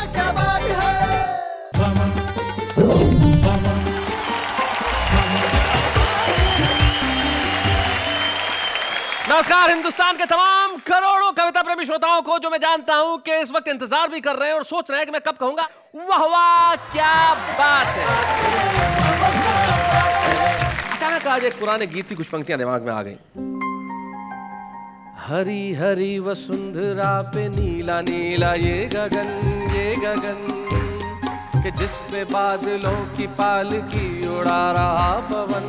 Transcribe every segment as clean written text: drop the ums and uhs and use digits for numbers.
क्या बात है। नमस्कार हिंदुस्तान के तमाम करोड़ों कविता प्रेमी श्रोताओं को, जो मैं जानता हूं कि इस वक्त इंतजार भी कर रहे हैं और सोच रहे हैं कि मैं कब कहूंगा वाह वाह क्या बात है। अचानक आज एक पुराने गीत की कुछ पंक्तियां दिमाग में आ गई। हरी हरी वसुंधरा पे नीला नीला ये गगन कि जिस पे बादलों की पालकी उड़ा रहा पवन।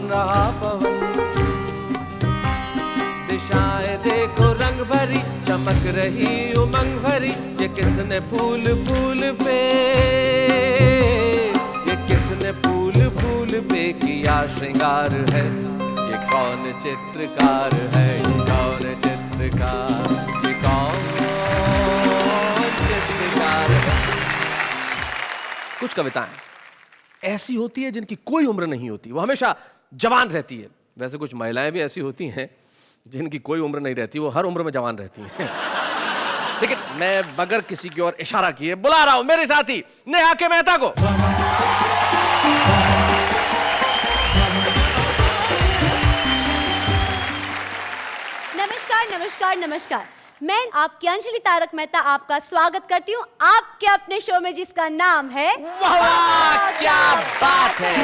दिशाएं देखो रंग भरी, चमक रही उमंग भरी, ये किसने फूल पे, ये किसने फूल पे किया श्रृंगार है, ये कौन चित्रकार है, ये कौन चित्रकार, ये कौन चित्रकार है। कुछ कविताएं ऐसी होती है जिनकी कोई उम्र नहीं होती, वो हमेशा जवान रहती है। वैसे कुछ महिलाएं भी ऐसी होती हैं जिनकी कोई उम्र नहीं रहती, वो हर उम्र में जवान रहती हैं। लेकिन मैं बगैर किसी की ओर इशारा किए बुला रहा हूं मेरे साथी नेहा के मेहता को। नमस्कार। मैं आपकी अंजलि तारक मेहता आपका स्वागत करती हूँ आपके अपने शो में, जिसका नाम है वाह क्या बात है।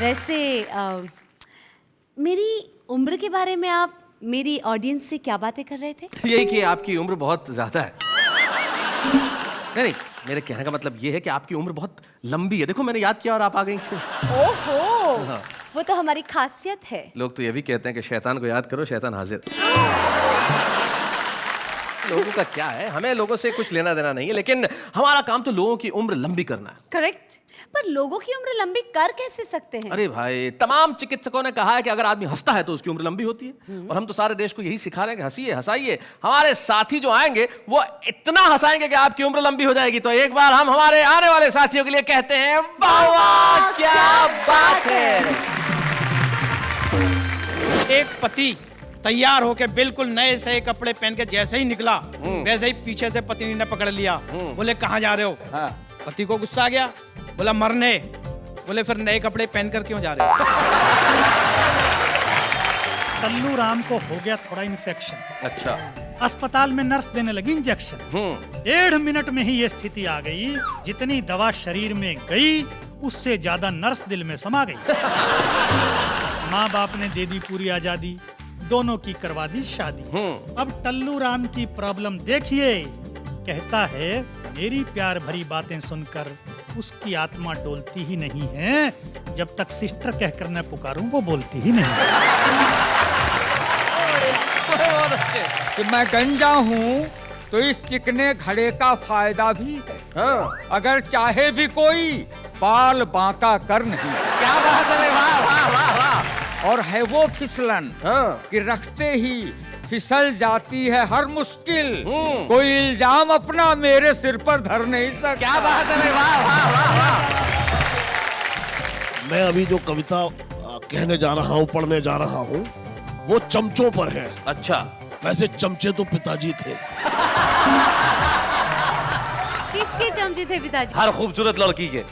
वैसे मेरी उम्र के बारे में आप मेरी ऑडियंस से क्या बातें कर रहे थे? यही कि आपकी उम्र बहुत ज्यादा है। नहीं, मेरे कहने का मतलब ये है कि आपकी उम्र बहुत लंबी है। देखो मैंने याद किया और आप आ गई। ओहो, हाँ। वो तो हमारी खासियत है। लोग तो ये भी कहते हैं कि शैतान को याद करो शैतान हाजिर। लोगों का क्या है, हमें लोगों से कुछ लेना देना नहीं है, लेकिन हमारा काम तो लोगों की उम्र लंबी करना है। करेक्ट, पर लोगों की उम्र लंबी कर कैसे सकते हैं? अरे भाई, तमाम चिकित्सकों ने कहा है कि अगर आदमी हंसता है तो उसकी उम्र लंबी होती है, और हम तो सारे देश को यही सिखा रहे हैं कि हंसिए हंसाइए। हमारे साथी जो आएंगे वो इतना हंसाएंगे कि आपकी उम्र लंबी हो जाएगी। तो एक बार हम हमारे आने वाले साथियों के लिए कहते हैं वाह वाह क्या बात है। एक पति तैयार होके बिल्कुल नए से कपड़े पहन के जैसे ही निकला, वैसे ही पीछे से पत्नी ने पकड़ लिया। बोले कहाँ जा रहे हो? पति को गुस्सा आ गया, बोला मरने। बोले फिर नए कपड़े पहनकर क्यों जा रहे हो? टल्लू राम को हो गया थोड़ा इन्फेक्शन। अच्छा। अस्पताल में नर्स देने लगी इंजेक्शन। 1.5 मिनट में ही ये स्थिति आ गई, जितनी दवा शरीर में गई उससे ज्यादा नर्स दिल में समा गई। माँ बाप ने दे दी पूरी आजादी, दोनों की करवा दी शादी। अब टल्लू राम की प्रॉब्लम देखिए, कहता है मेरी प्यार भरी बातें सुनकर उसकी आत्मा डोलती ही नहीं है, जब तक सिस्टर कहकर न पुकारूं वो बोलती ही नहीं। कि मैं गंजा हूँ तो इस चिकने घड़े का फायदा भी है। अगर चाहे भी कोई बाल बांका कर नहीं सकता। क्या बात है, वाह वाह वाह वाह। और है वो फिसलन कि रखते ही फिसल जाती है हर मुश्किल, कोई इल्जाम अपना मेरे सिर पर धर नहीं सकता। क्या बात है, वाह वाह वाह वाह। मैं अभी जो कविता कहने जा रहा हूँ, पढ़ने जा रहा हूँ, वो चमचों पर है। अच्छा। वैसे चमचे तो पिताजी थे। किसके चमचे थे पिताजी? हर खूबसूरत लड़की के।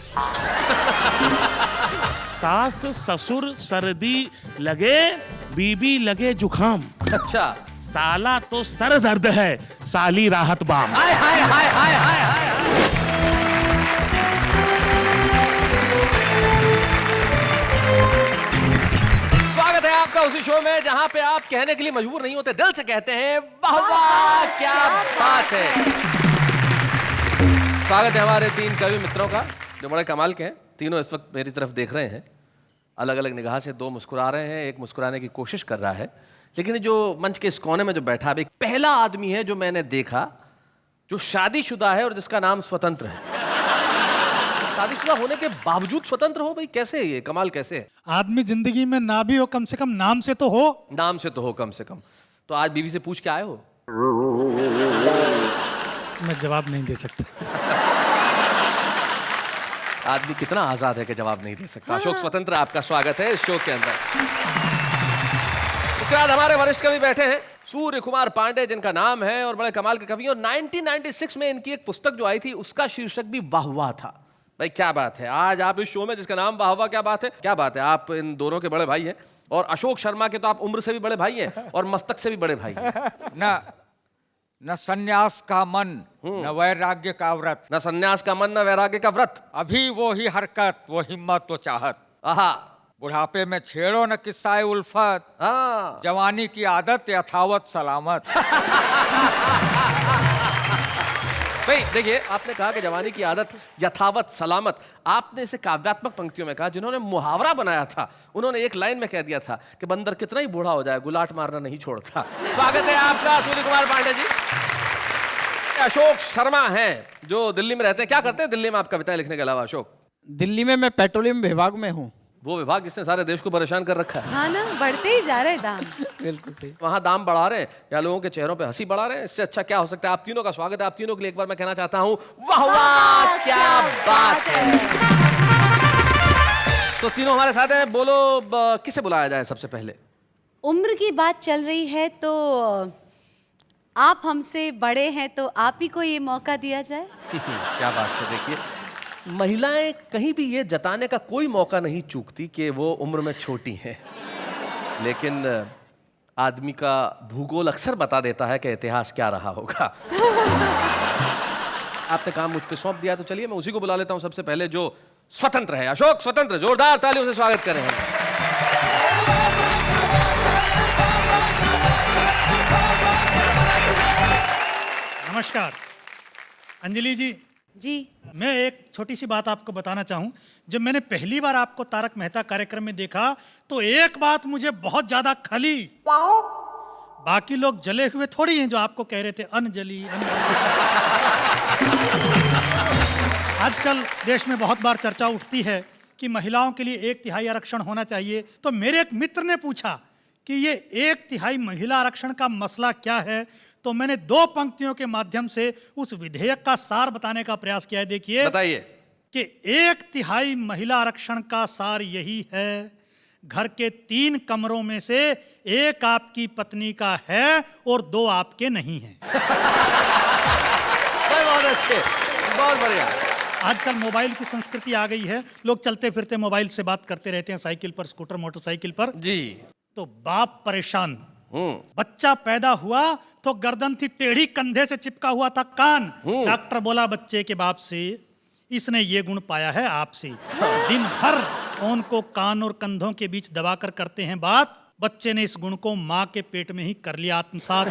सास ससुर सर्दी लगे, बीबी लगे जुखाम। अच्छा। साला तो सर दर्द है, साली राहत बाम। हाय हाय हाय हाय हाय हाय। स्वागत है आपका उसी शो में जहां पे आप कहने के लिए मजबूर नहीं होते, दिल से कहते हैं वाह वाह क्या बात है। स्वागत है हमारे 3 कवि मित्रों का जो बड़े कमाल के हैं। तीनों इस वक्त मेरी तरफ देख रहे हैं, अलग अलग निगाह से। 2 मुस्कुरा रहे हैं, एक मुस्कुराने की कोशिश कर रहा है। लेकिन जो मंच के इस कोने में जो बैठा है, एक पहला आदमी है जो मैंने देखा जो शादीशुदा है और जिसका नाम स्वतंत्र है। शादीशुदा होने के बावजूद स्वतंत्र हो, भाई कैसे? ये कमाल कैसे है? आदमी जिंदगी में ना भी हो, कम से कम नाम से तो हो। नाम से तो हो कम से कम। तो आज बीवी से पूछ के आए हो? मैं जवाब नहीं दे सकता। आदमी कितना आजाद है कि जवाब नहीं दे सकता। अशोक स्वतंत्र, आपका स्वागत है इस शो के अंदर। उसके बाद हमारे वरिष्ठ कवि बैठे हैं, सूर्य कुमार पांडे जिनका नाम है और बड़े कमाल के कवि हैं। और 1996 में इनकी एक पुस्तक जो आई थी उसका शीर्षक भी वाह वाह था। भाई क्या बात है, आज आप इस शो में जिसका नाम वाह वाह, क्या बात है, क्या बात है। आप इन दोनों के बड़े भाई हैं और अशोक शर्मा के तो आप उम्र से भी बड़े भाई हैं और मस्तक से भी बड़े भाई हैं। न संन्यास का मन, न वैराग्य का व्रत, न संन्यास का मन न वैराग्य का व्रत। अभी वो ही हरकत, वो हिम्मत, वो चाहत। आहा, बुढ़ापे में छेड़ो न किस्सा उल्फत, हाँ। जवानी की आदत यथावत सलामत। भाई देखिए, आपने कहा कि जवानी की आदत यथावत सलामत। आपने इसे काव्यात्मक पंक्तियों में कहा। जिन्होंने मुहावरा बनाया था उन्होंने एक लाइन में कह दिया था कि बंदर कितना ही बूढ़ा हो जाए गुलाट मारना नहीं छोड़ता। स्वागत है आपका सूर्य कुमार पांडे जी। अशोक शर्मा हैं जो दिल्ली में रहते हैं। क्या करते हैं दिल्ली में आप कविताएं लिखने के अलावा अशोक? दिल्ली में मैं पेट्रोलियम विभाग में हूँ। वो विभाग जिसने सारे देश को परेशान कर रखा है। हाँ ना, बढ़ते ही जा रहे हैं दाम। बिल्कुल सही। वहां दाम बढ़ा रहे हैं या लोगों के चेहरों पे हंसी बढ़ा रहे हैं, इससे अच्छा क्या हो सकता है। आप तीनों का स्वागत है। आप तीनों के लिए एक बार मैं कहना चाहता हूं, वाह वाह क्या बात है। तो तीनों हमारे साथ हैं। बोलो किसे बुलाया जाए सबसे पहले? उम्र की बात चल रही है तो आप हमसे बड़े हैं तो आप ही को ये मौका दिया जाए। क्या बात है। देखिए, महिलाएं कहीं भी ये जताने का कोई मौका नहीं चूकती कि वो उम्र में छोटी हैं, लेकिन आदमी का भूगोल अक्सर बता देता है कि इतिहास क्या रहा होगा। आपने काम मुझ पे सौंप दिया तो चलिए मैं उसी को बुला लेता हूं सबसे पहले जो स्वतंत्र है। अशोक स्वतंत्र, जोरदार तालियों से स्वागत करें हम। नमस्कार अंजलि जी। जी। मैं एक छोटी सी बात आपको बताना चाहूं। जब मैंने पहली बार आपको तारक मेहता कार्यक्रम में देखा तो एक बात मुझे बहुत ज्यादा खली। बाकी लोग जले हुए थोड़ी हैं जो आपको कह रहे थे अनजली अनजली। आजकल देश में बहुत बार चर्चा उठती है कि महिलाओं के लिए 1/3 आरक्षण होना चाहिए। तो मेरे एक मित्र ने पूछा कि ये 1/3 महिला आरक्षण का मसला क्या है। तो मैंने 2 पंक्तियों के माध्यम से उस विधेयक का सार बताने का प्रयास किया है। देखिए, बताइए कि 1/3 महिला आरक्षण का सार यही है, घर के 3 कमरों में से 1 आपकी पत्नी का है और 2 आपके नहीं हैं। बहुत अच्छे, बहुत बढ़िया। आजकल मोबाइल की संस्कृति आ गई है। लोग चलते फिरते मोबाइल से बात करते रहते हैं, साइकिल पर, स्कूटर, मोटरसाइकिल पर। जी। तो बाप परेशान। बच्चा पैदा हुआ तो गर्दन थी टेढ़ी, कंधे से चिपका हुआ था कान। डॉक्टर बोला बच्चे के बाप से, इसने ये गुण पाया है आपसे। दिन भर फोन को कान और कंधों के बीच दबाकर करते हैं बात। बच्चे ने इस गुण को माँ के पेट में ही कर लिया आत्मसात।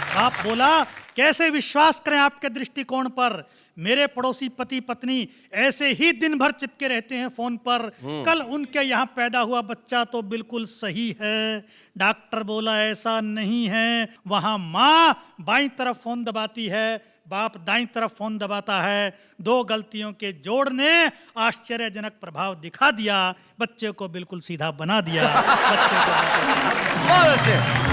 बाप बोला कैसे विश्वास करें आपके दृष्टिकोण पर, मेरे पड़ोसी पति पत्नी ऐसे ही दिन भर चिपके रहते हैं फोन पर। कल उनके यहाँ पैदा हुआ बच्चा तो बिल्कुल सही है। डॉक्टर बोला ऐसा नहीं है, वहां माँ बाईं तरफ फोन दबाती है, बाप दाईं तरफ फोन दबाता है। 2 गलतियों के जोड़ ने आश्चर्यजनक प्रभाव दिखा दिया, बच्चे को बिल्कुल सीधा बना दिया। बच्चे को बहुत अच्छे।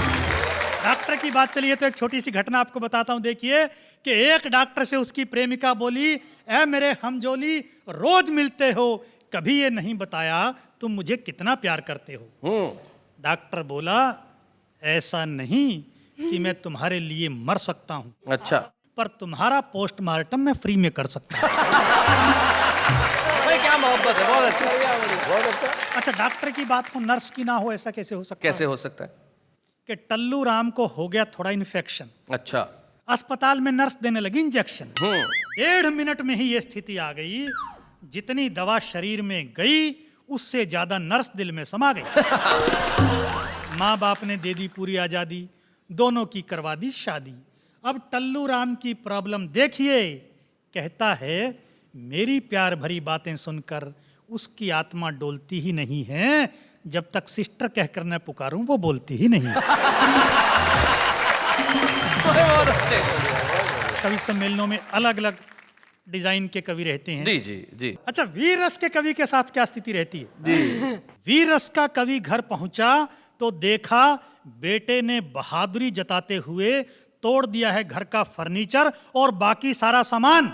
डॉक्टर की बात चली है तो एक छोटी सी घटना आपको बताता हूं। देखिए कि एक डॉक्टर से उसकी प्रेमिका बोली, ऐ मेरे हमजोली, रोज मिलते हो, कभी ये नहीं बताया तुम मुझे कितना प्यार करते हो। डॉक्टर बोला ऐसा नहीं कि मैं तुम्हारे लिए मर सकता हूं, अच्छा, पर तुम्हारा पोस्टमार्टम मैं फ्री में कर सकता हूं। भाई क्या मोहब्बत है, बहुत अच्छा। अच्छा, डॉक्टर की बात हो नर्स की ना हो, ऐसा कैसे हो सकता है? कैसे हो सकता है? कि टल्लू राम को हो गया थोड़ा इन्फेक्शन, अच्छा, अस्पताल में नर्स देने लगी इंजेक्शन। 1.5 मिनट में ही ये स्थिति आ गई, जितनी दवा शरीर में गई उससे ज्यादा नर्स दिल में समा गई। माँ बाप ने दे दी पूरी आजादी, दोनों की करवा दी शादी। अब टल्लू राम की प्रॉब्लम देखिए, कहता है मेरी प्यार भरी बातें सुनकर उसकी आत्मा डोलती ही नहीं है, जब तक सिस्टर कहकर न पुकारूं वो बोलती ही नहीं। कवि सम्मेलनों में अलग अलग डिजाइन के कवि रहते हैं। जी जी जी। अच्छा, वीर रस के कवि के साथ क्या स्थिति रहती है? जी। वीर रस का कवि घर पहुंचा तो देखा बेटे ने बहादुरी जताते हुए तोड़ दिया है घर का फर्नीचर और बाकी सारा सामान।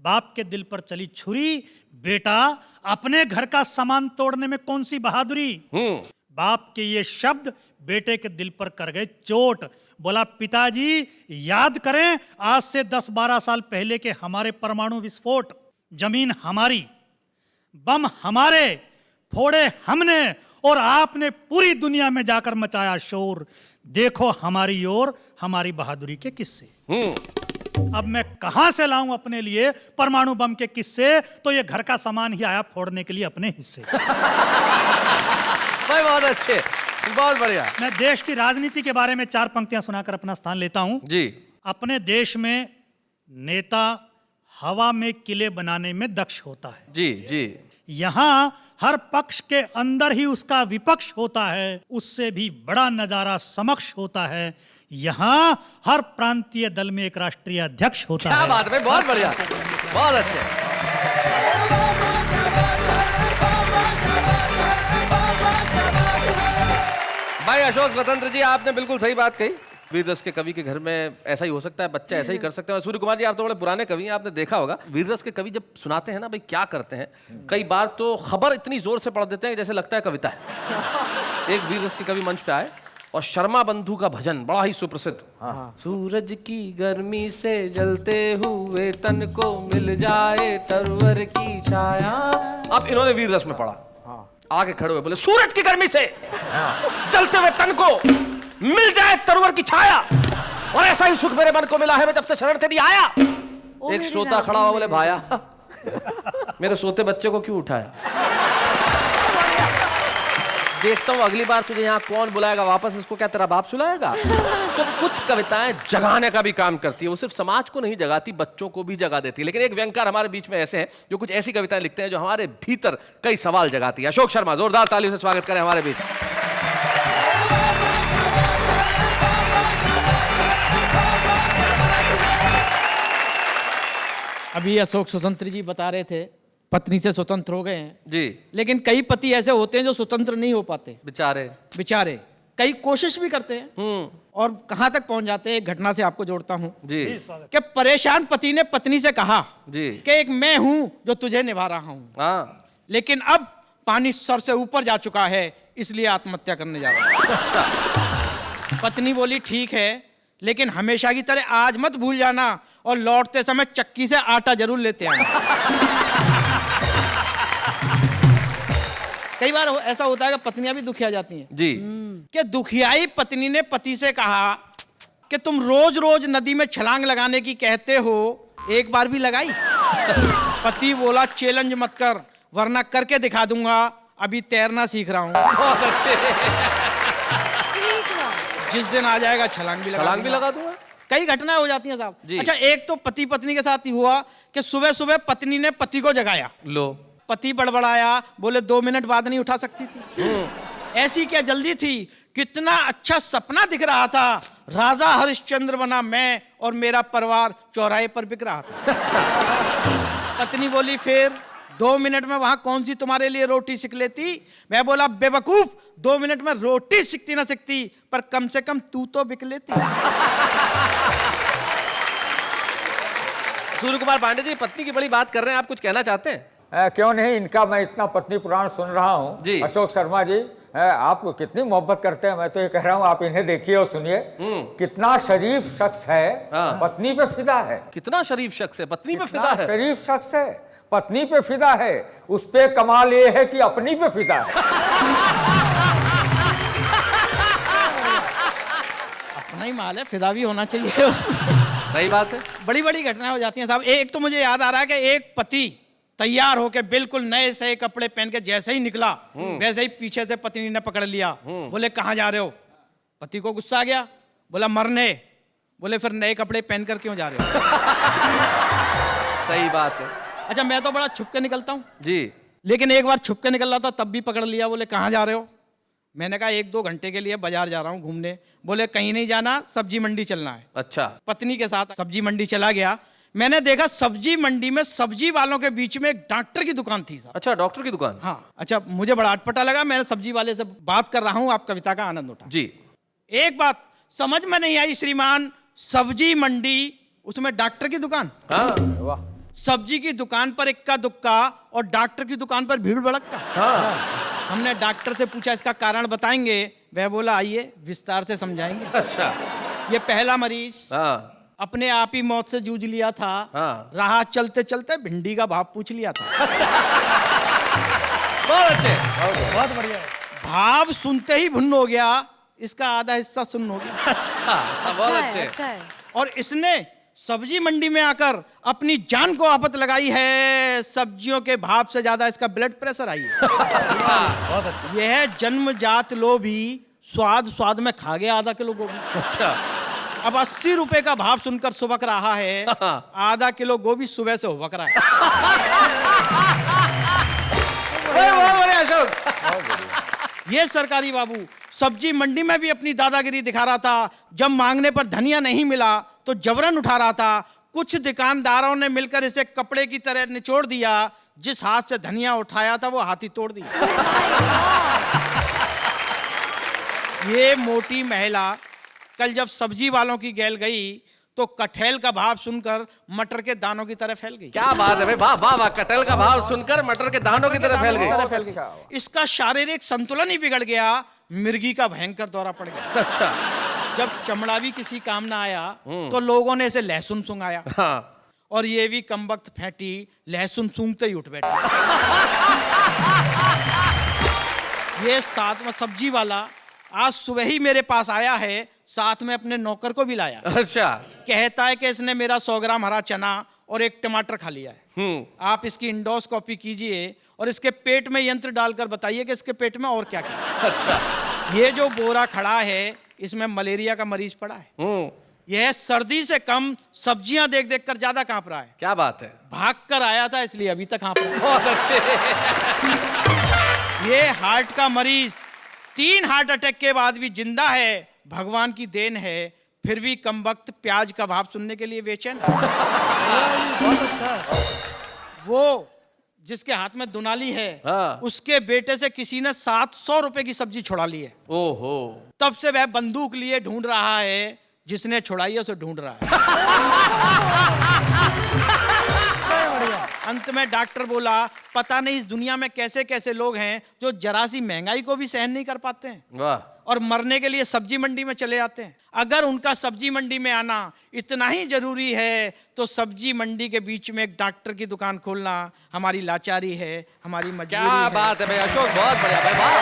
बाप के दिल पर चली छुरी, बेटा अपने घर का सामान तोड़ने में कौन सी बहादुरी। बाप के ये शब्द बेटे के दिल पर कर गए चोट। बोला पिताजी याद करें आज से 10-12 साल पहले के हमारे परमाणु विस्फोट। जमीन हमारी, बम हमारे, फोड़े हमने और आपने पूरी दुनिया में जाकर मचाया शोर। देखो हमारी ओर हमारी बहादुरी के किस्से। अब मैं कहां से लाऊं अपने लिए परमाणु बम के किस्से? तो ये घर का सामान ही आया फोड़ने के लिए अपने हिस्से। भाई बहुत अच्छे, बहुत बढ़िया। मैं देश की राजनीति के बारे में 4 पंक्तियां सुनाकर अपना स्थान लेता हूं। जी। अपने देश में नेता हवा में किले बनाने में दक्ष होता है। जी जी। यहां हर पक्ष के अंदर ही उसका विपक्ष होता है, उससे भी बड़ा नजारा समक्ष होता है। यहां हर प्रांतीय दल में एक राष्ट्रीय अध्यक्ष होता क्या है। बात है, बहुत बढ़िया, बहुत अच्छे। भाई अशोक स्वतंत्र जी, आपने बिल्कुल सही बात कही। वीररस के कवि के घर में ऐसा ही हो सकता है, बच्चा ऐसा ही कर सकते हैं। सूर्य कुमार जी, आप तो बड़े पुराने कवि हैं, आपने देखा होगा वीररस के कवि जब सुनाते हैं ना भाई क्या करते हैं, कई बार तो खबर इतनी जोर से पढ़ देते हैं जैसे लगता है कविता है। एक वीररस के कवि मंच पे आए और शर्मा बंधु का भजन बड़ा ही सुप्रसिद्ध, सूरज की गर्मी से जलते हुए तन को मिल जाए तरवर की छाया। अब इन्होंने वीररस में पढ़ा, आके खड़े हुए बोले सूरज की गर्मी से जलते हुए तन को मिल जाए तरवर की छाया, और ऐसा ही सुख मेरे मन को मिला है मैं जब से शरण तेरी आया। एक श्रोता खड़ा हुआ बोले भाया मेरे सोते बच्चे को क्यों उठाया? देखता हूँ अगली बार तुझे यहाँ कौन बुलाएगा वापस, इसको क्या तेरा बाप सुलाएगा? तो कुछ कविताएं जगाने का भी काम करती है, वो सिर्फ समाज को नहीं जगाती, बच्चों को भी जगा देती है। लेकिन एक व्यंगकार हमारे बीच में ऐसे हैं जो कुछ ऐसी कविताएं लिखते हैं जो हमारे भीतर कई सवाल जगाती है। अशोक शर्मा, जोरदार तालियों से स्वागत करें हमारे बीच। अभी अशोक स्वतंत्र जी बता रहे थे पत्नी से स्वतंत्र हो गए हैं जी। लेकिन कई पति ऐसे होते हैं जो स्वतंत्र नहीं हो पाते बेचारे कई कोशिश भी करते हैं और कहां तक पहुंच जाते हैं। एक घटना से आपको जोड़ता हूं जी। कि परेशान पति ने पत्नी से कहा जी कि एक मैं हूं जो तुझे निभा रहा हूं, हाँ। लेकिन अब पानी सर से ऊपर जा चुका है इसलिए आत्महत्या करने जा रहा हूं। अच्छा। पत्नी बोली ठीक है, लेकिन हमेशा की तरह आज मत भूल जाना और लौटते समय चक्की से आटा जरूर लेते आना। कई बार ऐसा होता है कि पत्नियां भी दुखिया जाती हैं जी। कि दुखियाई पत्नी ने पति से कहा कि तुम रोज रोज नदी में छलांग लगाने की कहते हो, एक बार भी लगाई? पति बोला चैलेंज मत कर वरना करके दिखा दूंगा, अभी तैरना सीख रहा हूं। बहुत अच्छे। जिस दिन आ जाएगा छलांग भी लगा दूंगा। कई घटनाएं हो जाती हैं साहब। जी। अच्छा, एक तो पति पत्नी के साथ ही हुआ कि सुबह सुबह पत्नी ने पति को जगाया, लो। पति बड़बड़ाया, बोले 2 मिनट बाद नहीं उठा सकती थी? ऐसी क्या जल्दी थी? कितना अच्छा सपना दिख रहा था, राजा हरिश्चंद्र बना मैं और मेरा परिवार चौराहे पर बिक रहा था। पत्नी बोली फिर 2 मिनट में वहां कौन सी तुम्हारे लिए रोटी सीख लेती? मैं बोला बेवकूफ, 2 मिनट में रोटी सीखती ना सीखती, पर कम से कम तू तो बिक लेती। सूर्य कुमार पांडे जी, पत्नी की बड़ी बात कर रहे हैं, आप कुछ कहना चाहते हैं? क्यों नहीं, इनका मैं इतना पत्नी पुराण सुन रहा हूँ जी। अशोक शर्मा जी, आप कितनी मोहब्बत करते हैं। मैं तो ये कह रहा हूँ आप इन्हें देखिए और सुनिए, कितना शरीफ शख्स है, हाँ। पत्नी पे फिदा है। कितना शरीफ शख्स है, पत्नी पे कितना फिदा है। शरीफ शख्स है, पत्नी पे फिदा है। उस पे कमाल ये है कि अपनी पे फिदा है। अपना ही माल है, फिदा भी होना चाहिए उसमें। सही बात है। बड़ी बड़ी घटनाएं हो जाती हैं साहब। एक तो मुझे याद आ रहा है कि एक पति तैयार होके बिल्कुल नए से कपड़े पहन के जैसे ही निकला वैसे ही पीछे से पत्नी ने पकड़ लिया, बोले कहां जा रहे हो? पति को गुस्सा आ गया, बोला मरने। बोले फिर नए कपड़े पहन कर क्यों जा रहे हो? सही बात है अच्छा, मैं तो बड़ा छुप के निकलता हूँ जी। लेकिन एक बार छुप के निकल रहा था तब भी पकड़ लिया, बोले कहां जा रहे हो? मैंने कहा 1-2 घंटे के लिए बाजार जा रहा हूँ घूमने। बोले कहीं नहीं जाना, सब्जी मंडी चलना है। अच्छा। पत्नी के साथ सब्जी मंडी चला गया। मैंने देखा सब्जी मंडी में सब्जी वालों के बीच में एक डॉक्टर की दुकान थी साहब। अच्छा, डॉक्टर की दुकान। हाँ। अच्छा, मुझे बड़ा अटपटा लगा। मैंने सब्जी वाले से बात कर रहा हूँ, आप कविता का आनंद उठा जी। एक बात समझ में नहीं आई श्रीमान, सब्जी मंडी उसमें डॉक्टर की दुकान। हाँ। वाह। सब्जी की दुकान पर इक्का दुक्का और डॉक्टर की दुकान पर भीड़ भड़क्का। हाँ। हमने डॉक्टर से पूछा इसका कारण बताएंगे, वह बोला आइए विस्तार से समझाएंगे। अच्छा। ये पहला मरीज हाँ अपने आप ही मौत से जूझ लिया था। हाँ। राह चलते चलते भिंडी का भाव पूछ लिया था। बहुत अच्छे। बहुत बढ़िया है। भाव सुनते ही भुन्न हो गया, इसका आधा हिस्सा सुन्न हो गया। अच्छा बहुत अच्छे। अच्छा है। और इसने सब्जी मंडी में आकर अपनी जान को आफत लगाई है। सब्जियों के भाव से ज्यादा इसका ब्लड प्रेशर आई है। बहुत अच्छा। यह जन्मजात लोभी स्वाद स्वाद में खा गया आधा किलो गोभी। अच्छा। अब 80 रुपए का भाव सुनकर सुबक रहा है। आधा किलो गोभी सुबह से हुबक रहा है। बहुत बढ़िया अशोक। ये सरकारी बाबू सब्जी मंडी में भी अपनी दादागिरी दिखा रहा था। जब मांगने पर धनिया नहीं मिला तो जबरन उठा रहा था। कुछ दुकानदारों ने मिलकर इसे कपड़े की तरह निचोड़ दिया। जिस हाथ से धनिया उठाया था वो हाथ ही तोड़ दिया। ये मोटी महिला कल जब सब्जी वालों की गैल गई तो कटहल का भाव सुनकर मटर के दानों की तरह फैल गई। क्या बात है भाई, वाह वाह वाह। कटहल का भाव सुनकर मटर के दानों की तरह फैल गई। इसका शारीरिक संतुलन ही बिगड़ गया। मिर्गी का भयंकर दौरा पड़ गया। अच्छा। जब चमड़ा भी किसी काम ना आया तो लोगों ने इसे लहसुन सूंघाया। हाँ। और ये भी कमबख्त फैटी लहसुन सूंघते ही उठ बैठा। ये साथ में सब्जी वाला आज सुबह ही मेरे पास आया है, साथ में अपने नौकर को भी लाया। अच्छा। कहता है कि इसने मेरा 100 ग्राम हरा चना और एक टमाटर खा लिया है। आप इसकी इंडोस्कोपी कीजिए और इसके पेट में यंत्र डालकर बताइए कि इसके पेट में और क्या क्या। अच्छा। ये जो बोरा खड़ा है इसमें मलेरिया का मरीज पड़ा है। यह सर्दी से कम सब्जियां देख देख कर ज्यादा कांप रहा है। क्या बात है। भाग कर आया था इसलिए अभी तक कांप रहा है। बहुत अच्छे। ये हार्ट का मरीज 3 हार्ट अटैक के बाद भी जिंदा है। भगवान की देन है। फिर भी कमबख्त प्याज का भाव सुनने के लिए बेचैन। बहुत अच्छा है। वो जिसके हाथ में दुनाली है, हाँ। उसके बेटे से किसी ने 700 रुपए की सब्जी छुड़ा ली है। ओहो। तब से वह बंदूक लिए ढूंढ रहा है। जिसने छुड़ाई है उसे ढूंढ रहा है। अंत में डॉक्टर बोला पता नहीं इस दुनिया में कैसे कैसे लोग हैं जो जरा सी महंगाई को भी सहन नहीं कर पाते हैं वाह। और मरने के लिए सब्जी मंडी में चले आते हैं। अगर उनका सब्जी मंडी में आना इतना ही जरूरी है तो सब्जी मंडी के बीच में एक डॉक्टर की दुकान खोलना हमारी लाचारी है, हमारी मजबूरी क्या है। बात है भाई अशोक, बहुत बढ़िया भाई, वाह।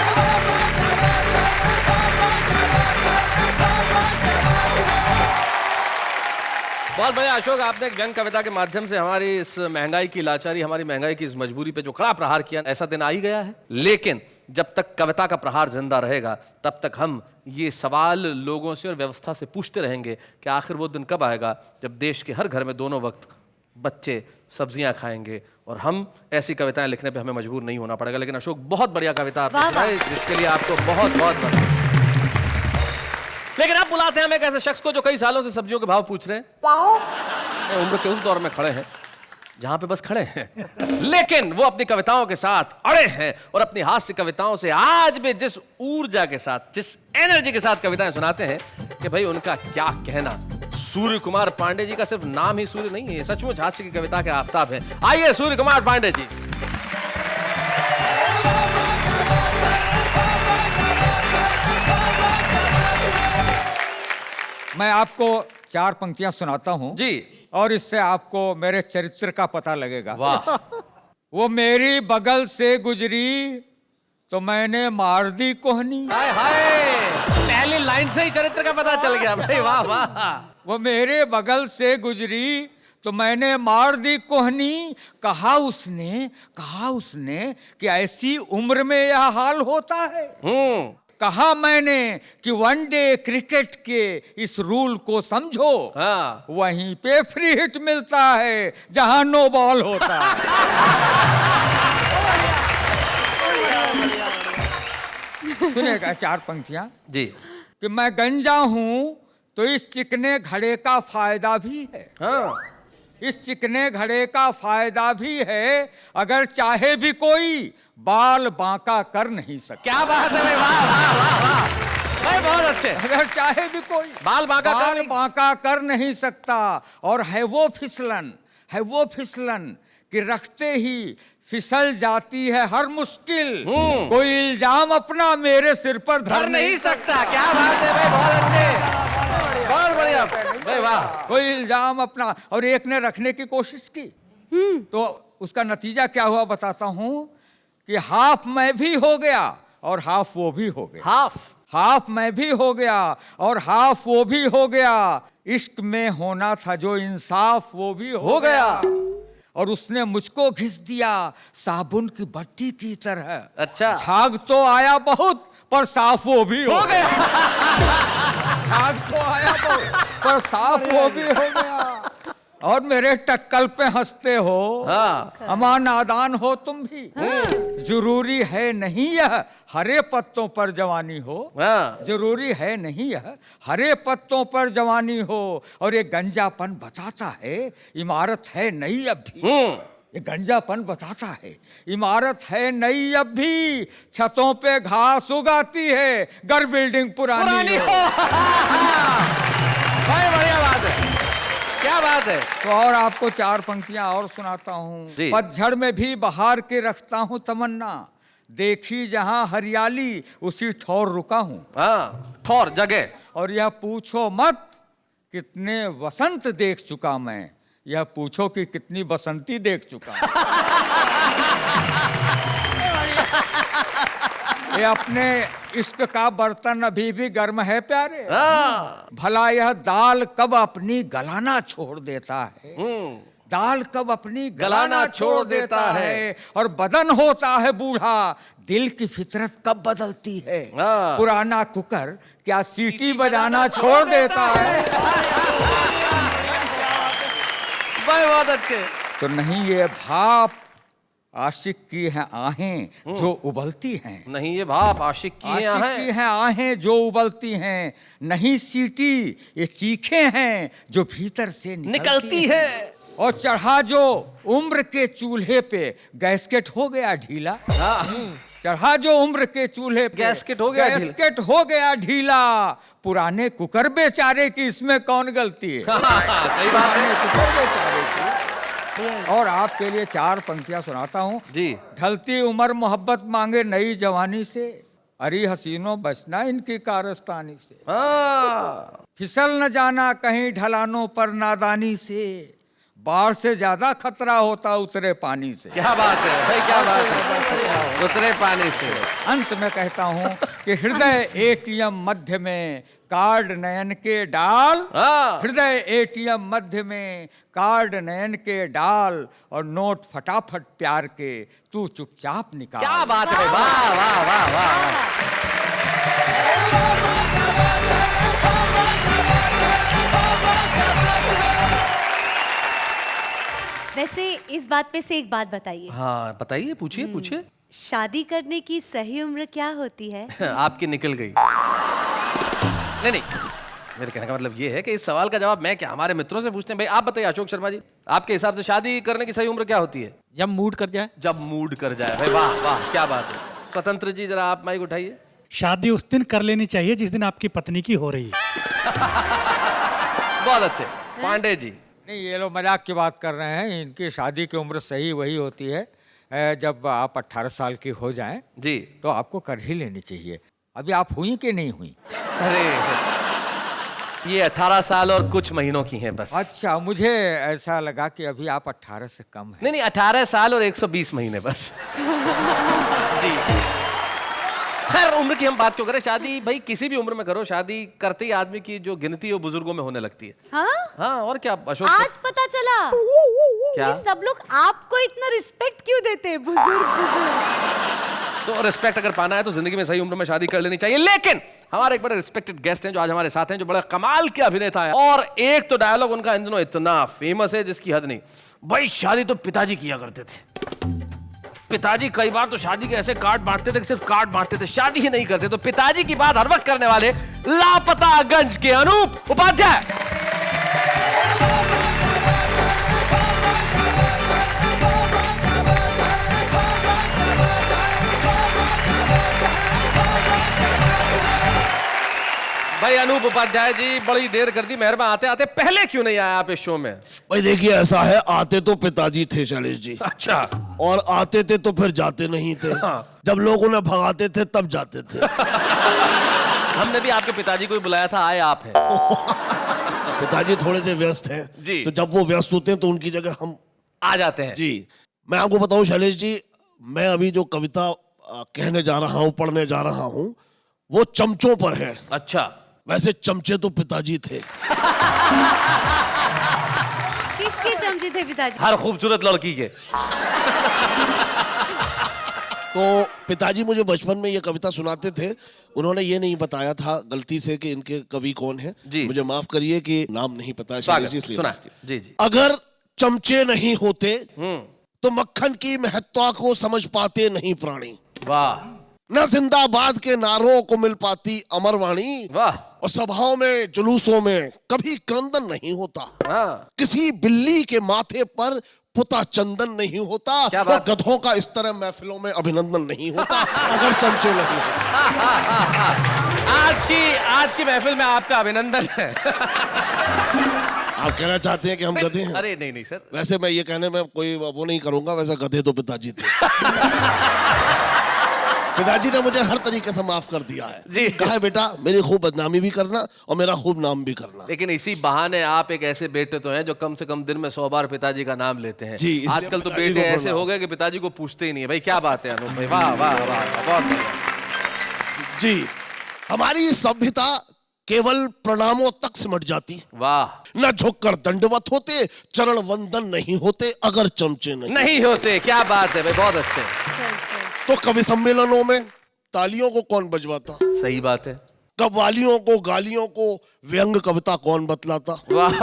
बहुत बढ़िया अशोक, आपने एक व्यंग कविता के माध्यम से हमारी इस महंगाई की लाचारी, हमारी महंगाई की इस मजबूरी पे जो कड़ा प्रहार किया। ऐसा दिन आ ही गया है, लेकिन जब तक कविता का प्रहार जिंदा रहेगा तब तक हम ये सवाल लोगों से और व्यवस्था से पूछते रहेंगे कि आखिर वो दिन कब आएगा जब देश के हर घर में दोनों वक्त बच्चे सब्जियां खाएंगे और हम ऐसी कविताएं लिखने पे हमें मजबूर नहीं होना पड़ेगा। लेकिन अशोक बहुत बढ़िया कविता आपने सुनाई, जिसके लिए आपको बहुत बहुत बधाई। लेकिन आप बुलाते हैं हमें एक ऐसे शख्स को जो कई सालों से सब्जियों के भाव पूछ रहे हैं। उम्र के उस दौर में खड़े हैं जहां पे बस खड़े हैं, लेकिन वो अपनी कविताओं के साथ अड़े हैं और अपनी हास्य कविताओं से आज भी जिस ऊर्जा के साथ, जिस एनर्जी के साथ कविताएं सुनाते हैं कि भाई उनका क्या कहना। सूर्य कुमार पांडे जी का सिर्फ नाम ही सूर्य नहीं है, सचमुच हास्य की कविता के आफताब हैं। आइए सूर्य कुमार पांडे जी। मैं आपको 4 पंक्तियां सुनाता हूं जी। और इससे आपको मेरे चरित्र का पता लगेगा। वाह। वो मेरी बगल से गुजरी तो मैंने मार दी कोहनी। हाय हाय, पहली लाइन से ही चरित्र का पता चल गया भाई, वाह वाह। वो मेरे बगल से गुजरी तो मैंने मार दी कोहनी। कहा उसने कि ऐसी उम्र में यह हाल होता है। कहा मैंने कि वनडे क्रिकेट के इस रूल को समझो। हाँ। वहीं पे फ्री हिट मिलता है जहां नो बॉल होता है। सुनेगा 4 पंक्तियां जी। कि मैं गंजा हूं तो इस चिकने घड़े का फायदा भी है। हाँ। इस चिकने घड़े का फायदा भी है। अगर चाहे भी कोई बाल बांका कर नहीं सकता। क्या बात है भाई, वाह वाह वाह वाह भाई, बहुत अच्छे। अगर चाहे भी कोई बाल बांका कर नहीं सकता। और है वो फिसलन कि रखते ही फिसल जाती है हर मुश्किल। कोई इल्जाम अपना मेरे सिर पर धर नहीं सकता। क्या बात है भाई, बहुत अच्छे, बहुत बढ़िया भाई, वाह। कोई इल्जाम अपना। और एक ने रखने की कोशिश की तो उसका नतीजा क्या हुआ बताता हूं कि हाफ मैं भी हो गया और हाफ वो भी हो गया। हाफ मैं भी हो गया और हाफ वो भी हो गया। इश्क में होना था जो इंसाफ वो भी हो गया। और उसने मुझको घिस दिया साबुन की भट्टी की तरह। अच्छा। झाग तो आया बहुत पर साफ वो भी हो गया। झाग तो आया बहुत पर साफ वो भी हो गया। और मेरे टक्कल पे हंसते हो। हाँ। अमा नादान हो तुम भी। जरूरी है नहीं यह हरे पत्तों पर जवानी हो। हाँ। जरूरी है नहीं यह हरे पत्तों पर जवानी हो। और ये गंजापन बताता है इमारत है नई अब भी। ये गंजापन बताता है इमारत है नई अब भी। छतों पे घास उगाती है घर बिल्डिंग पुरानी हो। भाई बढ़िया बात है, क्या बात है। तो और आपको 4 पंक्तियां और सुनाता हूँ। पतझड़ में भी बहार के रखता हूँ तमन्ना। देखी जहां हरियाली उसी ठौर रुका हूँ। हाँ, ठौर जगह। और यह पूछो मत कितने वसंत देख चुका मैं। यह पूछो कि कितनी बसंती देख चुका। ये अपने इश्क का बर्तन अभी भी गर्म है प्यारे। भला यह दाल कब अपनी गलाना छोड़ देता है। दाल कब अपनी गलाना छोड़ देता है। और बदन होता है बूढ़ा दिल की फितरत कब बदलती है। पुराना कुकर क्या सीटी बजाना छोड़ देता है। बहुत अच्छे। तो नहीं ये भाप आशिक की हैं आहें जो उबलती हैं। नहीं ये भाप आशिक की हैं आहें जो उबलती हैं। नहीं सीटी ये चीखे हैं जो भीतर से निकलती है। और चढ़ा जो उम्र के चूल्हे पे गैस्केट हो गया ढीला। चढ़ा जो उम्र के चूल्हे पे गैस्केट हो गया ढीला। पुराने कुकर बेचारे की इसमें कौन गलती है। सही बात है। कुकर बेचारे की। और आपके लिए 4 पंक्तियां सुनाता हूँ जी। ढलती उम्र मोहब्बत मांगे नई जवानी से। अरे हसीनों बचना इनकी कारस्तानी से। फिसल न जाना कहीं ढलानों पर नादानी से। बाढ़ से ज्यादा खतरा होता उतरे पानी से। क्या बात है भाई, क्या बात है, उतरे पानी से। अंत में कहता हूँ कि हृदय एटीएम मध्य में कार्ड नयन के डाल। हृदय एटीएम मध्य में कार्ड नयन के डाल। और नोट फटाफट प्यार के तू चुपचाप निकाल। क्या बात है, वाह वाह वाह वाह। वैसे इस बात पे से एक बात बताइए। हाँ बताइए, पूछिए पूछिए। शादी करने की सही उम्र क्या होती है? आपकी निकल गई। नहीं, मेरे कहने का मतलब ये है कि इस सवाल का जवाब मैं क्या हमारे मित्रों से पूछते हैं। भाई आप बताइए अशोक शर्मा जी, आपके हिसाब से शादी करने की सही उम्र क्या होती है? जब मूड कर जाए। जब मूड कर जाए। भाई वाह वाह, क्या बात है। स्वतंत्र जी जरा आप माइक उठाइए। शादी उस दिन कर लेनी चाहिए जिस दिन आपकी पत्नी की हो रही है। बहुत अच्छे। पांडे जी। नहीं, ये लोग मजाक की बात कर रहे हैं। इनकी शादी की उम्र सही वही होती है जब आप 18 साल की हो जाएं जी तो आपको कर ही लेनी चाहिए। अभी आप हुई कि नहीं हुई? अरे ये 18 साल और कुछ महीनों की हैं बस। अच्छा, मुझे ऐसा लगा कि अभी आप 18 से कम हैं। नहीं 18 साल और 120 महीने बस। जी खैर उम्र की हम बात क्यों करें। शादी भाई किसी भी उम्र में करो, शादी करते ही आदमी की जो गिनती है वो बुजुर्गों में होने लगती है। हाँ और क्या अशोक। आज पता चला क्या कि सब लोग आपको इतना रिस्पेक्ट क्यों देते हैं, बुजुर्ग। तो रिस्पेक्ट अगर पाना है तो जिंदगी में सही उम्र में शादी कर लेनी चाहिए। लेकिन हमारे एक बड़े रिस्पेक्टेड गेस्ट हैं जो आज हमारे साथ हैं, जो बड़ा कमाल के अभिनेता है। और एक तो डायलॉग उनका इन दिनों इतना फेमस है जिसकी हद नहीं। भाई शादी तो पिताजी किया करते थे। पिताजी कई बार तो शादी के ऐसे कार्ड बांटते थे कि सिर्फ कार्ड बांटते थे, शादी ही नहीं करते। तो पिताजी की बात हर वक्त करने वाले लापतागंज के अनूप उपाध्याय। भाई अनूप उपाध्याय जी, बड़ी देर कर दी, मेहरबान आते आते पहले क्यों नहीं आया आप इस शो में? भाई देखिए, ऐसा है, आते तो पिताजी थे शैलेश जी, अच्छा। और आते थे तो फिर जाते नहीं थे। हाँ। जब लोग उन्हें भगाते थे तब जाते थे। हमने भी आपके पिताजी को ही बुलाया था, आए आप हैं। पिताजी थोड़े से व्यस्त हैं जी। तो जब वो व्यस्त होते हैं तो उनकी जगह हम आ जाते हैं। जी। मैं आपको बताऊं शैलेश जी, मैं अभी जो कविता कहने जा रहा हूं, पढ़ने जा रहा हूं, वो चमचों पर है। अच्छा। वैसे चमचे तो पिताजी थे। किसके चमचे थे पिताजी? हर खूबसूरत लड़की के। तो पिताजी मुझे बचपन में ये कविता सुनाते थे। उन्होंने ये नहीं बताया था गलती से कि इनके कवि कौन है। जी। मुझे माफ करिए कि नाम नहीं पता शैलेश जी, इसलिए सुना। माफ कीजिए। जी जी। अगर चमचे नहीं होते तो मक्खन की महत्ता को समझ पाते नहीं प्राणी। वाह न जिंदाबाद के नारों को मिल पाती अमर वाणी, वाह। और सभाओं में जुलूसों में कभी क्रंदन नहीं होता। हाँ। किसी बिल्ली के माथे पर पुता चंदन नहीं होता, क्या और बात? गधों का इस तरह महफिलों में अभिनंदन नहीं होता अगर चमचे नहीं होते। आज की महफिल में आपका अभिनंदन है। आप कहना चाहते हैं कि हम गधे हैं? अरे नहीं नहीं सर। वैसे मैं ये कहने में कोई वो नहीं करूंगा, वैसे गधे तो पिताजी थे। पिताजी ने मुझे हर तरीके से माफ कर दिया है। जी। कहा है, बेटा मेरी खूब बदनामी भी करना और मेरा खूब नाम भी करना। लेकिन इसी बहाने आप एक ऐसे बेटे तो हैं जो कम से कम दिन में 100 बार पिताजी का नाम लेते हैं। जी, इसलिए आजकल तो पिताजी बेटे को ऐसे प्रणाम। हो गए कि पिताजी को पूछते ही नहीं है। भाई क्या बात है अनूप भाई, वाह वाह वाह, बहुत बढ़िया। जी। हमारी सभ्यता केवल प्रणामों तक सिमट जाती, वाह। न झुककर दंडवत होते, चरण वंदन नहीं होते अगर चमचे नहीं होते, क्या बात है भाई, बहुत अच्छे। तो कवि सम्मेलनों में तालियों को कौन बजवाता? सही बात है। कव्वालियों को, गालियों को व्यंग कविता कौन बतलाता? वाह।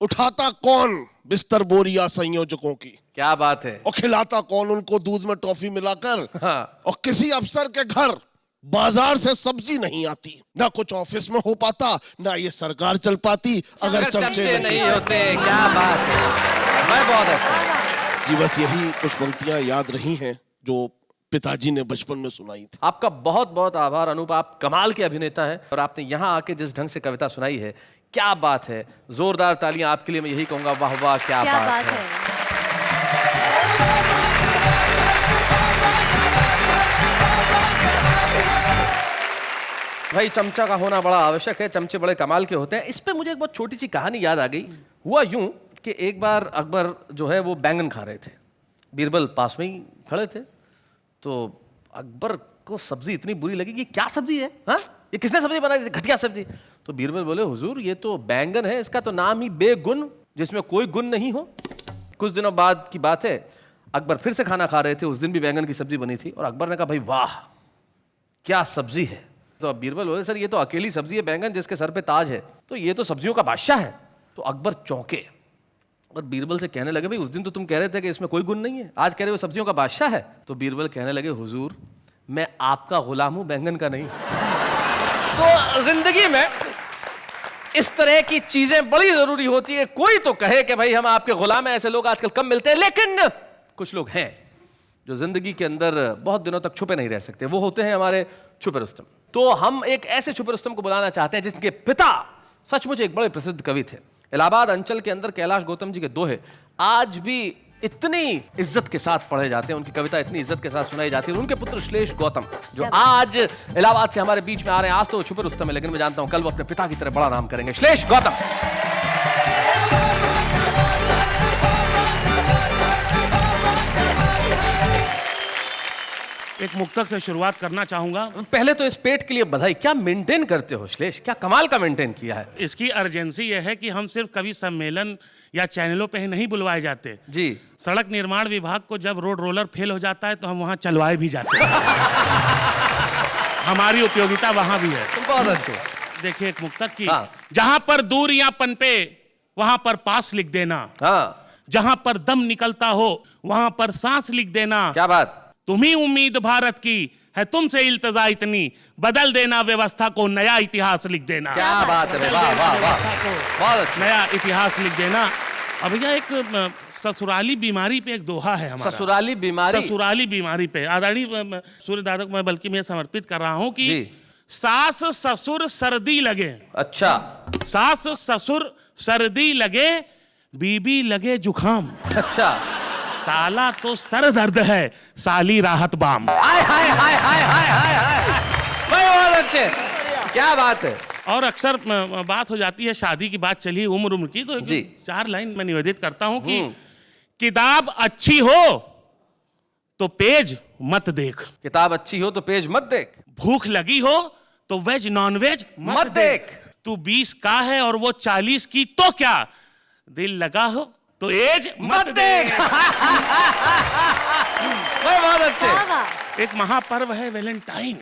उठाता कौन बिस्तर बोरिया संयोजकों की, क्या बात है। और खिलाता कौन उनको दूध में टॉफी मिलाकर? हाँ। और किसी अफसर के घर बाजार से सब्जी नहीं आती, ना कुछ ऑफिस में हो पाता, ना ये सरकार चल पाती अगर चमचे नहीं होते। क्या बात है, मैं बहुत अच्छा। जी। बस यही कुछ पंक्तियां याद रही हैं जो पिताजी ने बचपन में सुनाई थी। आपका बहुत बहुत आभार अनूप, आप कमाल के अभिनेता हैं और आपने यहाँ आके जिस ढंग से कविता सुनाई है, क्या बात है। जोरदार तालियां आपके लिए, मैं यही कहूंगा, वाह वाह क्या बात है। भाई चमचा का होना बड़ा आवश्यक है, चमचे बड़े कमाल के होते हैं। इस पे मुझे एक बहुत छोटी सी कहानी याद आ गई। हुआ यूं कि एक बार अकबर जो है वो बैंगन खा रहे थे, बीरबल पास में ही खड़े थे। तो अकबर को सब्जी इतनी बुरी लगी कि क्या सब्जी है, हाँ ये किसने सब्जी बनाई, घटिया सब्जी। तो बीरबल बोले, हुजूर ये तो बैंगन है, इसका तो नाम ही बेगुन, जिसमें कोई गुण नहीं हो। कुछ दिनों बाद की बात है, अकबर फिर से खाना खा रहे थे, उस दिन भी बैंगन की सब्जी बनी थी। और अकबर ने कहा, भाई वाह क्या सब्जी है। तो अब बीरबल बोले, सर ये तो अकेली सब्जी है बैंगन, जिसके सर पे ताज है, तो ये तो सब्जियों का बादशाह है। तो अकबर चौंके और बीरबल से कहने लगे, भाई उस दिन तो तुम कह रहे थे कि इसमें कोई गुण नहीं है, आज कह रहे हो सब्जियों का बादशाह है। तो बीरबल कहने लगे, हुजूर मैं आपका गुलाम हूं, बैंगन का नहीं। तो जिंदगी में इस तरह की चीजें बड़ी जरूरी होती है। कोई तो कहे कि भाई हम आपके गुलाम हैं, ऐसे लोग आजकल कम मिलते हैं, लेकिन कुछ लोग हैं जो जिंदगी के अंदर बहुत दिनों तक छुपे नहीं रह सकते। वो होते हैं हमारे छुपे रुस्तम। तो हम एक ऐसे छुपे रुस्तम को बुलाना चाहते हैं जिनके पिता सचमुच एक बड़े प्रसिद्ध कवि थे। इलाहाबाद अंचल के अंदर कैलाश गौतम जी के दोहे आज भी इतनी इज्जत के साथ पढ़े जाते हैं, उनकी कविता इतनी इज्जत के साथ सुनाई जाती है। उनके पुत्र श्लेष गौतम जो आज इलाहाबाद से हमारे बीच में आ रहे हैं, आज तो छुपे रुस्तम है, लेकिन मैं जानता हूं कल वो अपने पिता की तरह बड़ा नाम करेंगे। श्लेष गौतम। एक मुक्तक से शुरुआत करना चाहूंगा। पहले तो इस पेट के लिए बधाई, क्या मेंटेन करते हो श्लेष, क्या कमाल का मेंटेन किया है। इसकी अर्जेंसी यह है कि हम सिर्फ कवि सम्मेलन या चैनलों पे ही नहीं बुलवाए जाते जी। सड़क निर्माण विभाग को जब रोड रोलर फेल हो जाता है तो हम वहां चलवाए भी जाते हैं। हमारी उपयोगिता वहां भी है। बहुत अच्छे। देखिए एक मुक्तक की, हाँ। जहां पर दूरियां पनपे वहां पर पास लिख देना, हाँ जहां पर दम निकलता हो वहां पर सांस लिख देना, क्या बात। तुम्ही उम्मीद भारत की है, तुमसे इल्तजा इतनी, बदल देना व्यवस्था को, नया इतिहास लिख देना। क्या बात है, वाह वाह वाह, बहुत अच्छा। नया इतिहास लिख देना। अब भैया एक ससुराली बीमारी पे एक दोहा है हमारा। ससुराली बीमारी। ससुराली बीमारी पे आदरणीय सूर्य दादा को मैं बल्कि मैं समर्पित कर रहा हूं कि जी। सास ससुर सर्दी लगे। अच्छा। सास ससुर सर्दी लगे, बीबी लगे जुखाम। अच्छा। साला तो सर दर्द है, साली राहत बाम। हाय हाय हाय हाय हाय हाय हाय। भाई बहुत अच्छे, क्या बात है। और अक्सर बात हो जाती है, शादी की बात चली उम्र की, तो जी। 4 लाइन मैं निवेदित करता हूं कि किताब अच्छी हो तो पेज मत देख, किताब अच्छी हो तो पेज मत देख, भूख लगी हो तो वेज नॉन वेज मत देख, तू 20 का है और वो 40 की तो क्या, दिल लगा हो तो एज मत देख। भाई बहुत अच्छे। वाह, वाह। एक महापर्व है वैलेंटाइन,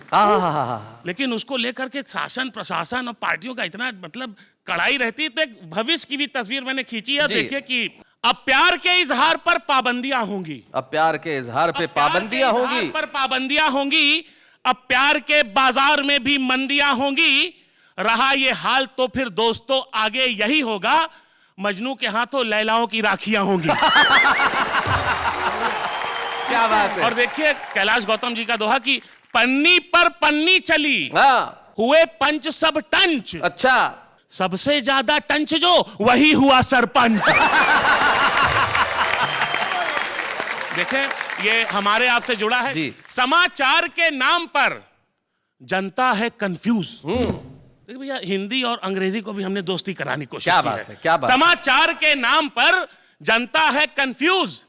लेकिन उसको लेकर के शासन प्रशासन और पार्टियों का इतना मतलब कड़ाई रहती है। तो एक भविष्य की भी तस्वीर मैंने खींची है। जी। देखिए कि अब प्यार के इजहार पर पाबंदियां होंगी, अब प्यार के इजहार पे पाबंदियां होंगी, पर पाबंदियां होंगी। अब प्यार के बाजार में भी मंदियां होंगी। रहा ये हाल तो फिर दोस्तों आगे यही होगा, मजनू के हाथों लैलाओं की राखियां होंगी। क्या बात है। और देखिए कैलाश गौतम जी का दोहा कि पन्नी पर पन्नी चली, हाँ। हुए पंच सब टंच, अच्छा। सबसे ज्यादा टंच जो वही हुआ सरपंच। देखें ये हमारे आपसे जुड़ा है। जी। समाचार के नाम पर जनता है कंफ्यूज। देखिए भैया, हिंदी और अंग्रेजी को भी हमने दोस्ती कराने की कोशिश क्या की बात है, क्या बात। समाचार के नाम पर जनता है कंफ्यूज,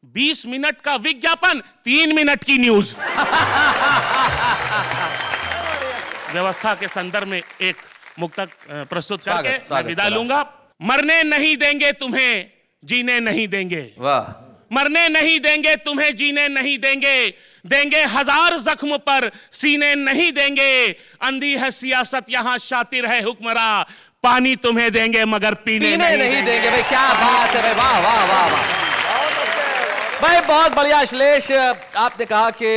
20 मिनट का विज्ञापन, 3 मिनट की न्यूज। व्यवस्था के संदर्भ में एक मुक्तक प्रस्तुत करके मैं स्वागत, विदा लूंगा। मरने नहीं देंगे तुम्हें, जीने नहीं देंगे, वाह। मरने नहीं देंगे तुम्हें, जीने नहीं देंगे, देंगे 1000 जख्म पर सीने नहीं देंगे। अंधी है सियासत यहाँ शातिर है हुक्मरा, पानी तुम्हें देंगे मगर पीने नहीं देंगे। भाई क्या बात है भाई, वाह वाह वाह वाह। भाई बहुत बढ़िया अश्लेष, आपने कहा कि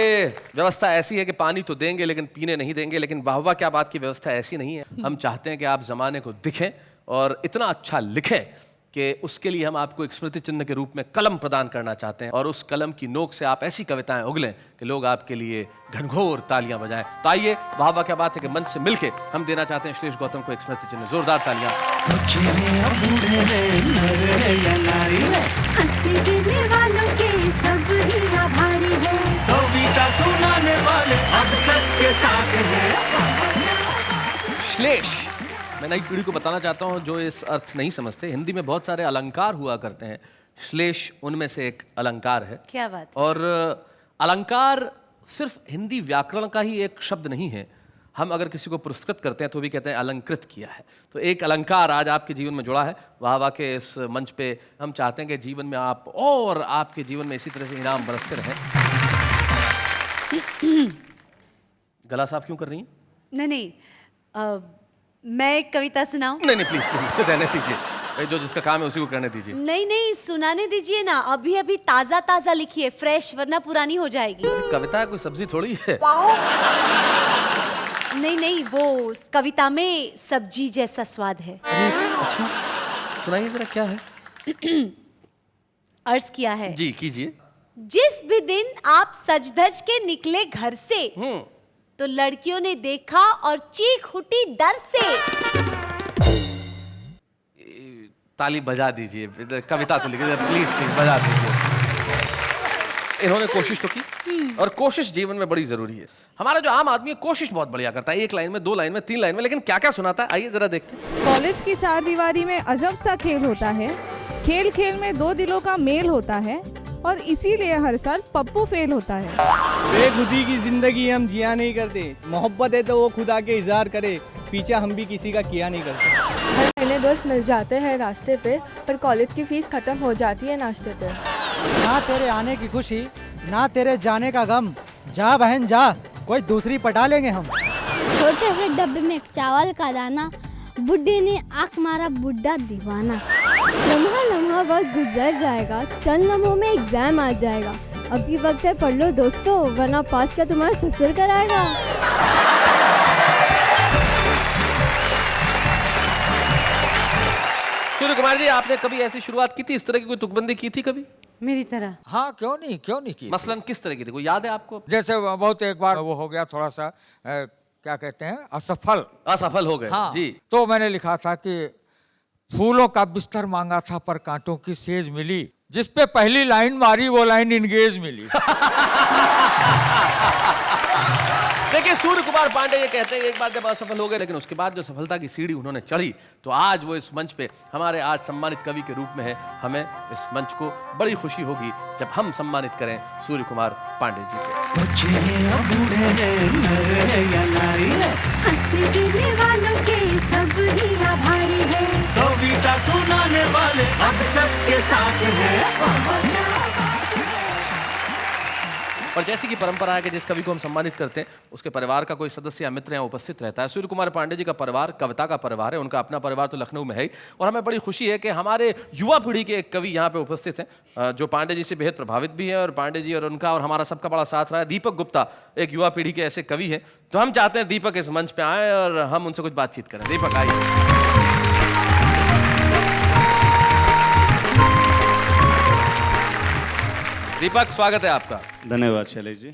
व्यवस्था ऐसी है कि पानी तो देंगे लेकिन पीने नहीं देंगे, लेकिन वाह वाह क्या बात की व्यवस्था ऐसी नहीं है। हम चाहते हैं कि आप जमाने को दिखें और इतना अच्छा लिखें कि उसके लिए हम आपको एक स्मृति चिन्ह के रूप में कलम प्रदान करना चाहते हैं, और उस कलम की नोक से आप ऐसी कविताएं उगलें कि लोग आपके लिए घनघोर तालियां बजाएं। तो आइए, वाह वाह क्या बात है कि मंच से मिलके हम देना चाहते हैं अश्लेष गौतम को एक स्मृति चिन्ह। जोरदार तालियां। हंसी देने वालों के सब ही आभारी है, कविता सुनाने वाले अब सबके साथ हैं। श्लेष, मैं नई पीढ़ी को बताना चाहता हूं जो इस अर्थ नहीं समझते, हिंदी में बहुत सारे अलंकार हुआ करते हैं, श्लेष उनमें से एक अलंकार है। क्या बात। और अलंकार सिर्फ हिंदी व्याकरण का ही एक शब्द नहीं है। हम अगर किसी को पुरस्कृत करते हैं तो भी कहते हैं अलंकृत किया है। तो एक अलंकार आज आपके जीवन में जुड़ा है। वाह वाह के इस मंच पे हम चाहते हैं कि जीवन में आप और आपके जीवन में इसी तरह से इनाम बरसते रहें। गला साफ क्यों कर रही हैं? नहीं, मैं एक कविता सुनाऊं? नहीं प्लीज प्लीज रहने दीजिए, जो जिसका काम है उसी को करने दीजिए। नहीं, सुनाने दीजिए ना। अभी अभी ताजा ताजा लिखिए, फ्रेश, वरना पुरानी हो जाएगी। कविता कोई सब्जी थोड़ी है। नहीं, वो कविता में सब्जी जैसा स्वाद है। अच्छा, सुनाइए जरा, क्या है? अर्ज किया है। जी कीजिए। जिस भी दिन आप सज धज के निकले घर से, तो लड़कियों ने देखा और चीख उठी डर से। ताली बजा दीजिए, कविता तो लिखिए प्लीज प्लीज बजा दीजिए। इन्होंने कोशिश तो की, और कोशिश जीवन में बड़ी जरूरी है। हमारा जो आम आदमी है कोशिश बहुत बढ़िया करता है, 1 लाइन में, 2 लाइन में, 3 लाइन में, लेकिन क्या क्या सुनाता है आइए जरा देखते हैं। कॉलेज की 4 दीवारी में अजब सा खेल होता है, खेल खेल में 2 दिलों का मेल होता है, और इसीलिए हर साल पप्पू फेल होता है। बेखुदी की जिंदगी हम जिया नहीं करते, मोहब्बत है तो वो खुदा के इजहार करे, पीछा हम भी किसी का किया नहीं करते। हर महीने दोस्त मिल जाते हैं रास्ते पे, पर कॉलेज की फीस खत्म हो जाती है नाश्ते पे। ना तेरे आने की खुशी, ना तेरे जाने का गम, जा बहन जा, कोई दूसरी पटा लेंगे हम। छोटे से डब्बे में चावल का दाना, बुड्ढे ने आंख मारा बुड्ढा दीवाना। लम्हा लम्हा वक्त गुजर जाएगा, चंद लम्हों में एग्जाम आ जाएगा। अभी वक्त है पढ़ लो दोस्तों, वरना पास क्या तुम्हारा ससुर कराएगा। सूर्य कुमार जी, आपने कभी ऐसी शुरुआत की थी, इस तरह की कोई तुकबंदी की थी कभी मेरी तरह? हाँ क्यों नहीं की। मसलन किस तरह की थी, कोई याद है आपको? जैसे बहुत एक बार वो हो गया थोड़ा सा क्या कहते हैं, असफल। असफल हो गए हाँ, जी। तो मैंने लिखा था कि फूलों का बिस्तर मांगा था पर कांटों की सेज मिली, जिस पे पहली लाइन मारी वो लाइन इंगेज मिली। देखिए सूर्य कुमार पांडे ये कहते हैं एक बार जब असफल हो गए, लेकिन उसके बाद जो सफलता की सीढ़ी उन्होंने चढ़ी, तो आज वो इस मंच पे हमारे आज सम्मानित कवि के रूप में है। हमें इस मंच को बड़ी खुशी होगी जब हम सम्मानित करें सूर्य कुमार पांडे जी को। बच्चे हैं या बूढ़े हैं, नर है या नारी है, हंसी देने वालों के सब ही आभारी है। कविता सुनाने वाले अब सबके साथ हैं। और जैसी की परंपरा है कि जिस कवि को हम सम्मानित करते हैं उसके परिवार का कोई सदस्य या मित्र यहाँ उपस्थित रहता है। सूर्य कुमार पांडे जी का परिवार कविता का परिवार है, उनका अपना परिवार तो लखनऊ में है ही, और हमें बड़ी खुशी है कि हमारे युवा पीढ़ी के एक कवि यहाँ पे उपस्थित हैं जो पांडे जी से बेहद प्रभावित भी हैं, और पांडे जी और उनका और हमारा सबका बड़ा साथ रहा है। दीपक गुप्ता एक युवा पीढ़ी के ऐसे कवि हैं, तो हम चाहते हैं दीपक इस मंच पर आए और हम उनसे कुछ बातचीत करें। दीपक आइए। दीपक स्वागत है आपका। धन्यवाद शैलेश जी।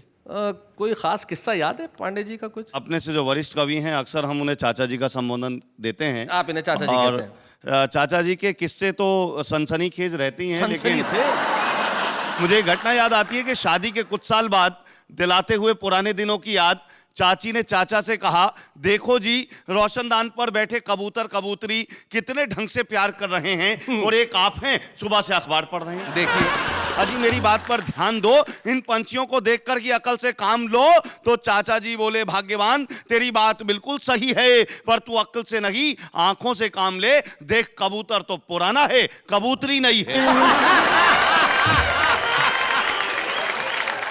कोई खास किस्सा याद है पांडे जी का कुछ? अपने से जो वरिष्ठ कवि हैं अक्सर हम उन्हें चाचा जी का संबोधन देते हैं। आप इन्हें चाचा जी और कहते हैं। चाचा जी के किस्से तो सनसनीखेज रहती हैं, लेकिन सनसनीखेज? मुझे एक घटना याद आती है कि शादी के कुछ साल बाद दिलाते हुए पुराने दिनों की याद, चाची ने चाचा से कहा, देखो जी रोशनदान पर बैठे कबूतर कबूतरी कितने ढंग से प्यार कर रहे हैं, और एक आप हैं सुबह से अखबार पढ़ रहे हैं। देखिए अजी मेरी बात पर ध्यान दो, इन पंछियों को देखकर की अकल से काम लो। तो चाचा जी बोले, भाग्यवान तेरी बात बिल्कुल सही है, पर तू अकल से नहीं आंखों से काम ले। देख कबूतर तो पुराना है, कबूतरी नहीं है।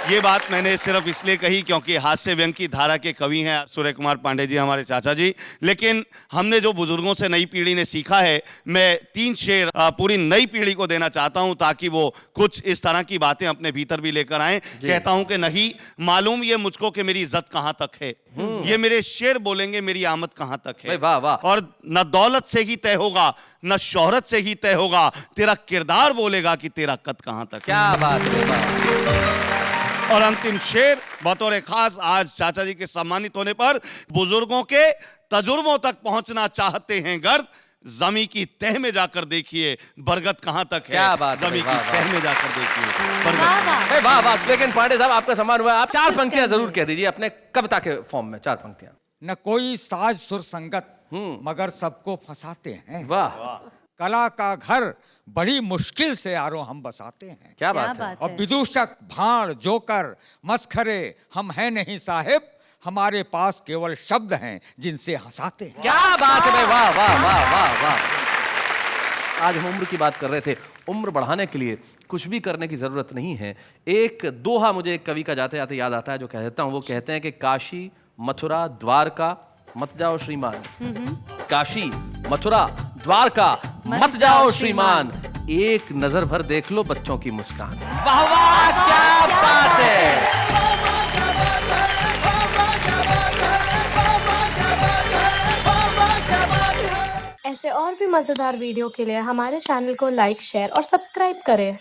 ये बात मैंने सिर्फ इसलिए कही क्योंकि हास्य व्यंग की धारा के कवि हैं सूर्य कुमार पांडे जी हमारे चाचा जी। लेकिन हमने जो बुजुर्गों से नई पीढ़ी ने सीखा है, मैं 3 शेर पूरी नई पीढ़ी को देना चाहता हूं ताकि वो कुछ इस तरह की बातें अपने भीतर भी लेकर आए। कहता हूं कि नहीं मालूम ये मुझको कि मेरी इज्जत कहां तक है, ये मेरे शेर बोलेंगे मेरी आमद कहां तक है। वाह वाह। और न दौलत से ही तय होगा, न शोहरत से ही तय होगा, तेरा किरदार बोलेगा कि तेरा कद कहां तक है। क्या बात है। और अंतिम शेर बतौर खास आज चाचा जी के सम्मानित होने पर, बुजुर्गों के तजुर्बों तक पहुंचना चाहते हैं गर्द, जमी की तह में जाकर देखिए बरगद कहां तक है। क्या बात है। जमी की तह में जाकर देखिए बरगद। वाह वाह। लेकिन पांडे साहब आपका सम्मान हुआ, आप 4 पंक्तियां जरूर कह दीजिए अपने कविता के फॉर्म में। 4 पंक्तियां। न कोई साज सुर संगत मगर सबको फंसाते हैं। वाह। कला का घर बड़ी मुश्किल से यारो हम बसाते हैं। क्या बात है। और विदूषक भाड़ जोकर मस्खरे हम हैं नहीं साहिब, हमारे पास केवल शब्द हैं जिनसे हंसाते हैं। क्या बात है। वाह वाह वाह वाह वाह। आज हम उम्र की बात कर रहे थे, उम्र बढ़ाने के लिए कुछ भी करने की जरूरत नहीं है। एक दोहा मुझे एक कवि का जाते जाते याद आता है जो कहता हूं, वो कहते हैं कि काशी मथुरा द्वारका मत जाओ श्रीमान। काशी मथुरा द्वारका मत जाओ श्रीमान, एक नजर भर देख लो बच्चों की मुस्कान। वाह वाह क्या बात है। ऐसे और भी मजेदार वीडियो के लिए हमारे चैनल को लाइक, शेयर और सब्सक्राइब करें।